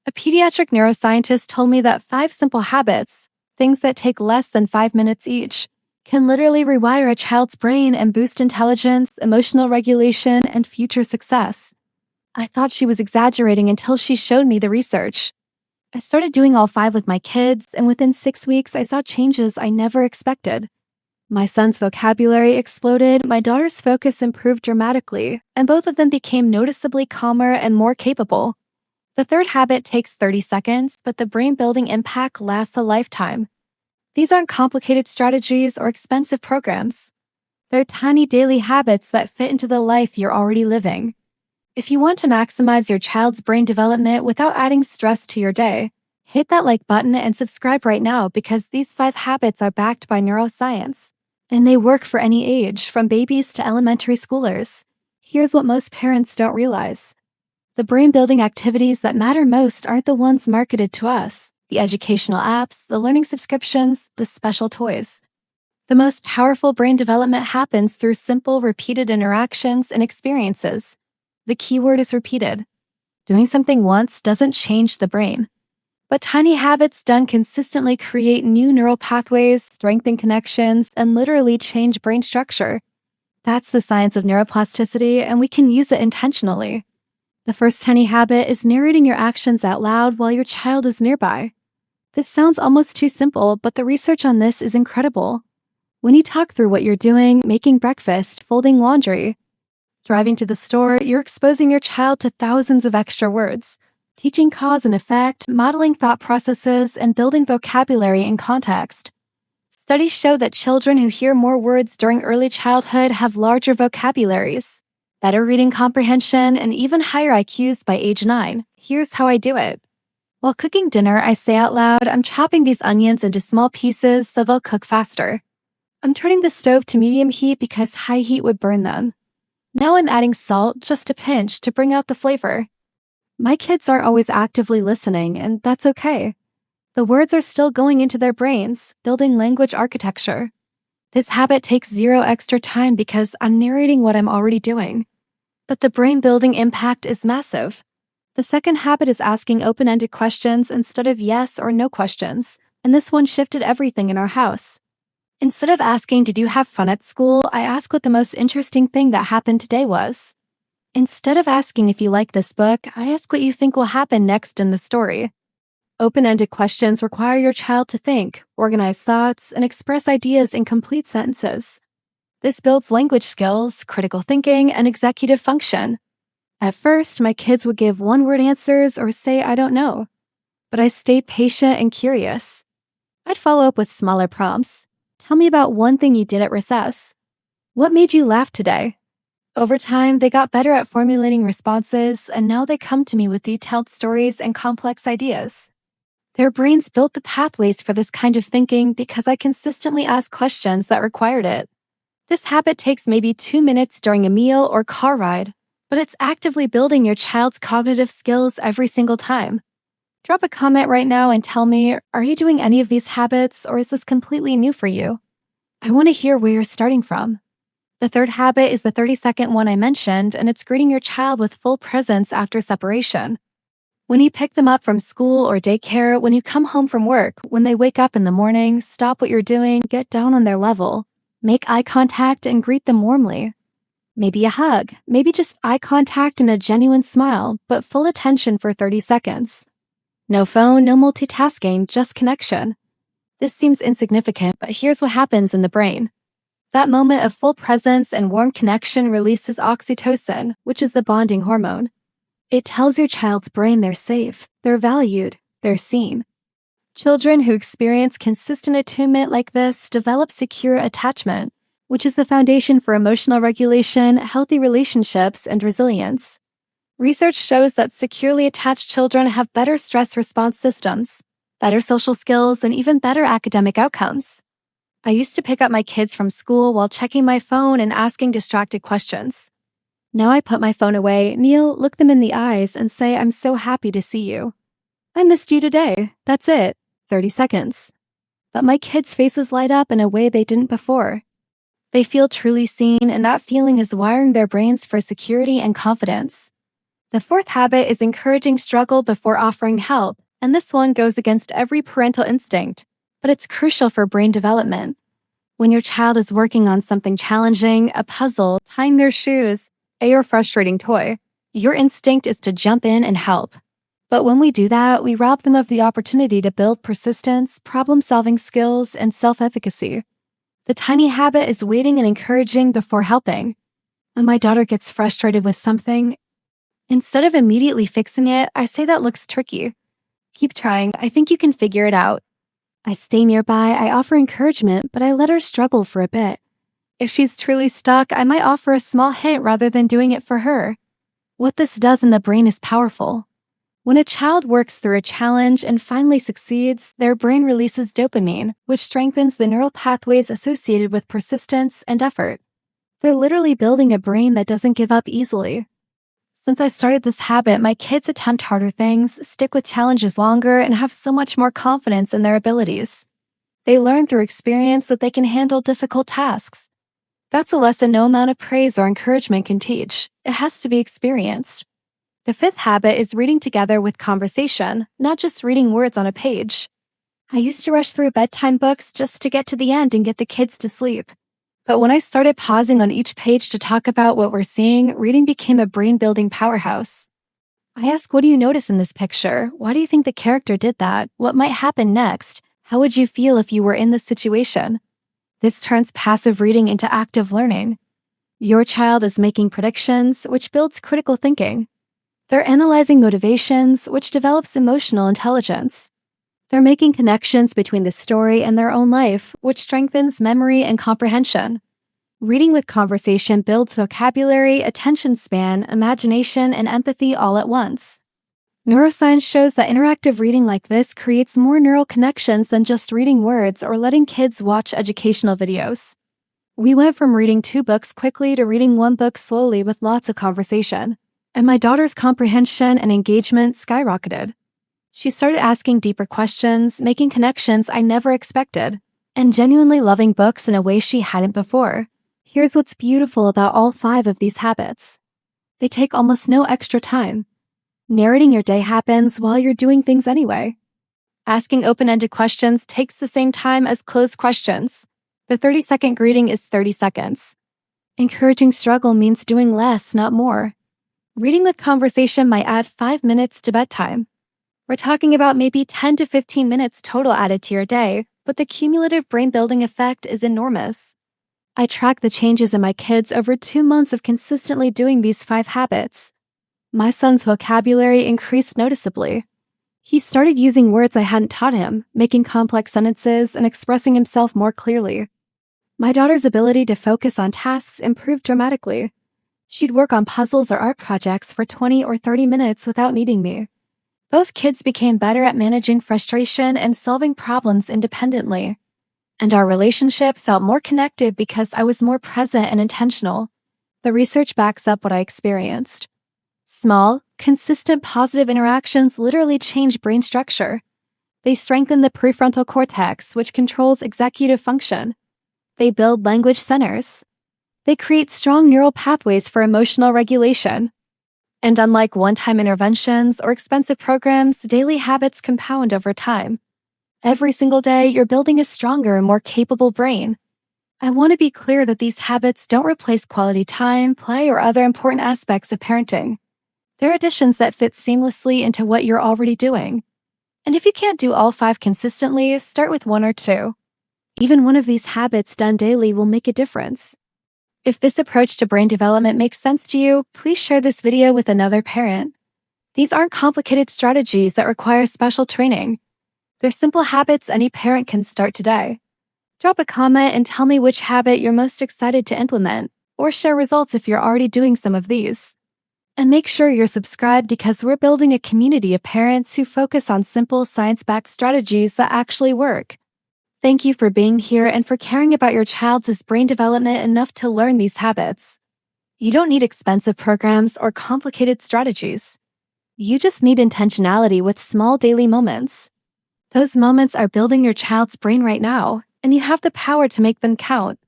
A pediatric neuroscientist told me that 5 simple habits, things that take less than 5 minutes each, can literally rewire a child's brain and boost intelligence, emotional regulation, and future success. I thought she was exaggerating until she showed me the research. I started doing all 5 with my kids, and within 6 weeks, I saw changes I never expected. My son's vocabulary exploded, my daughter's focus improved dramatically, and both of them became noticeably calmer and more capable. The third habit takes 30 seconds, but the brain-building impact lasts a lifetime. These aren't complicated strategies or expensive programs. They're tiny daily habits that fit into the life you're already living. If you want to maximize your child's brain development without adding stress to your day, hit that like button and subscribe right now because these 5 habits are backed by neuroscience. And they work for any age, from babies to elementary schoolers. Here's what most parents don't realize. The brain-building activities that matter most aren't the ones marketed to us. The educational apps, the learning subscriptions, the special toys. The most powerful brain development happens through simple, repeated interactions and experiences. The key word is repeated. Doing something once doesn't change the brain. But tiny habits done consistently create new neural pathways, strengthen connections, and literally change brain structure. That's the science of neuroplasticity, and we can use it intentionally. The first tiny habit is narrating your actions out loud while your child is nearby. This sounds almost too simple, but the research on this is incredible. When you talk through what you're doing, making breakfast, folding laundry, driving to the store, you're exposing your child to thousands of extra words, teaching cause and effect, modeling thought processes, and building vocabulary in context. Studies show that children who hear more words during early childhood have larger vocabularies, better reading comprehension, and even higher IQs by age 9. Here's how I do it. While cooking dinner, I say out loud, I'm chopping these onions into small pieces so they'll cook faster. I'm turning the stove to medium heat because high heat would burn them. Now I'm adding salt, just a pinch, to bring out the flavor. My kids aren't always actively listening, and that's okay. The words are still going into their brains, building language architecture. This habit takes 0 extra time because I'm narrating what I'm already doing. But the brain-building impact is massive. The second habit is asking open-ended questions instead of yes or no questions, and this one shifted everything in our house. Instead of asking, did you have fun at school, I ask what the most interesting thing that happened today was. Instead of asking if you like this book, I ask what you think will happen next in the story. Open-ended questions require your child to think, organize thoughts, and express ideas in complete sentences. This builds language skills, critical thinking, and executive function. At first, my kids would give one-word answers or say, I don't know. But I stayed patient and curious. I'd follow up with smaller prompts. Tell me about one thing you did at recess. What made you laugh today? Over time, they got better at formulating responses, and now they come to me with detailed stories and complex ideas. Their brains built the pathways for this kind of thinking because I consistently asked questions that required it. This habit takes maybe 2 minutes during a meal or car ride, but it's actively building your child's cognitive skills every single time. Drop a comment right now and tell me, are you doing any of these habits or is this completely new for you? I want to hear where you're starting from. The third habit is the 30-second one I mentioned, and it's greeting your child with full presence after separation. When you pick them up from school or daycare, when you come home from work, when they wake up in the morning, stop what you're doing, get down on their level, make eye contact and greet them warmly. Maybe a hug, maybe just eye contact and a genuine smile, but full attention for 30 seconds. No phone, no multitasking, just connection. This seems insignificant, but here's what happens in the brain. That moment of full presence and warm connection releases oxytocin, which is the bonding hormone. It tells your child's brain they're safe, they're valued, they're seen. Children who experience consistent attunement like this develop secure attachment, which is the foundation for emotional regulation, healthy relationships, and resilience. Research shows that securely attached children have better stress response systems, better social skills, and even better academic outcomes. I used to pick up my kids from school while checking my phone and asking distracted questions. Now I put my phone away, kneel, look them in the eyes, and say, I'm so happy to see you. I missed you today. That's it. 30 seconds. But my kids' faces light up in a way they didn't before. They feel truly seen, and that feeling is wiring their brains for security and confidence. The fourth habit is encouraging struggle before offering help, and this one goes against every parental instinct, but it's crucial for brain development. When your child is working on something challenging, a puzzle, tying their shoes, or frustrating toy, your instinct is to jump in and help. But when we do that, we rob them of the opportunity to build persistence, problem-solving skills, and self-efficacy. The tiny habit is waiting and encouraging before helping. When my daughter gets frustrated with something, instead of immediately fixing it, I say that looks tricky. Keep trying, I think you can figure it out. I stay nearby, I offer encouragement, but I let her struggle for a bit. If she's truly stuck, I might offer a small hint rather than doing it for her. What this does in the brain is powerful. When a child works through a challenge and finally succeeds, their brain releases dopamine, which strengthens the neural pathways associated with persistence and effort. They're literally building a brain that doesn't give up easily. Since I started this habit, my kids attempt harder things, stick with challenges longer, and have so much more confidence in their abilities. They learn through experience that they can handle difficult tasks. That's a lesson no amount of praise or encouragement can teach. It has to be experienced. The fifth habit is reading together with conversation, not just reading words on a page. I used to rush through bedtime books just to get to the end and get the kids to sleep. But when I started pausing on each page to talk about what we're seeing, reading became a brain-building powerhouse. I ask, what do you notice in this picture? Why do you think the character did that? What might happen next? How would you feel if you were in this situation? This turns passive reading into active learning. Your child is making predictions, which builds critical thinking. They're analyzing motivations, which develops emotional intelligence. They're making connections between the story and their own life, which strengthens memory and comprehension. Reading with conversation builds vocabulary, attention span, imagination, and empathy all at once. Neuroscience shows that interactive reading like this creates more neural connections than just reading words or letting kids watch educational videos. We went from reading 2 books quickly to reading 1 book slowly with lots of conversation. And my daughter's comprehension and engagement skyrocketed. She started asking deeper questions, making connections I never expected, and genuinely loving books in a way she hadn't before. Here's what's beautiful about all 5 of these habits. They take almost no extra time. Narrating your day happens while you're doing things anyway. Asking open-ended questions takes the same time as closed questions. The 30-second greeting is 30 seconds. Encouraging struggle means doing less, not more. Reading with conversation might add 5 minutes to bedtime. We're talking about maybe 10 to 15 minutes total added to your day, but the cumulative brain-building effect is enormous. I track the changes in my kids over 2 months of consistently doing these 5 habits. My son's vocabulary increased noticeably. He started using words I hadn't taught him, making complex sentences and expressing himself more clearly. My daughter's ability to focus on tasks improved dramatically. She'd work on puzzles or art projects for 20 or 30 minutes without needing me. Both kids became better at managing frustration and solving problems independently. And our relationship felt more connected because I was more present and intentional. The research backs up what I experienced. Small, consistent positive interactions literally change brain structure. They strengthen the prefrontal cortex, which controls executive function. They build language centers. They create strong neural pathways for emotional regulation. And unlike one-time interventions or expensive programs, daily habits compound over time. Every single day, you're building a stronger and more capable brain. I want to be clear that these habits don't replace quality time, play, or other important aspects of parenting. They're additions that fit seamlessly into what you're already doing. And if you can't do all 5 consistently, start with 1 or 2. Even one of these habits done daily will make a difference. If this approach to brain development makes sense to you, please share this video with another parent. These aren't complicated strategies that require special training. They're simple habits any parent can start today. Drop a comment and tell me which habit you're most excited to implement, or share results if you're already doing some of these. And make sure you're subscribed because we're building a community of parents who focus on simple science-backed strategies that actually work. Thank you for being here and for caring about your child's brain development enough to learn these habits. You don't need expensive programs or complicated strategies. You just need intentionality with small daily moments. Those moments are building your child's brain right now, and you have the power to make them count.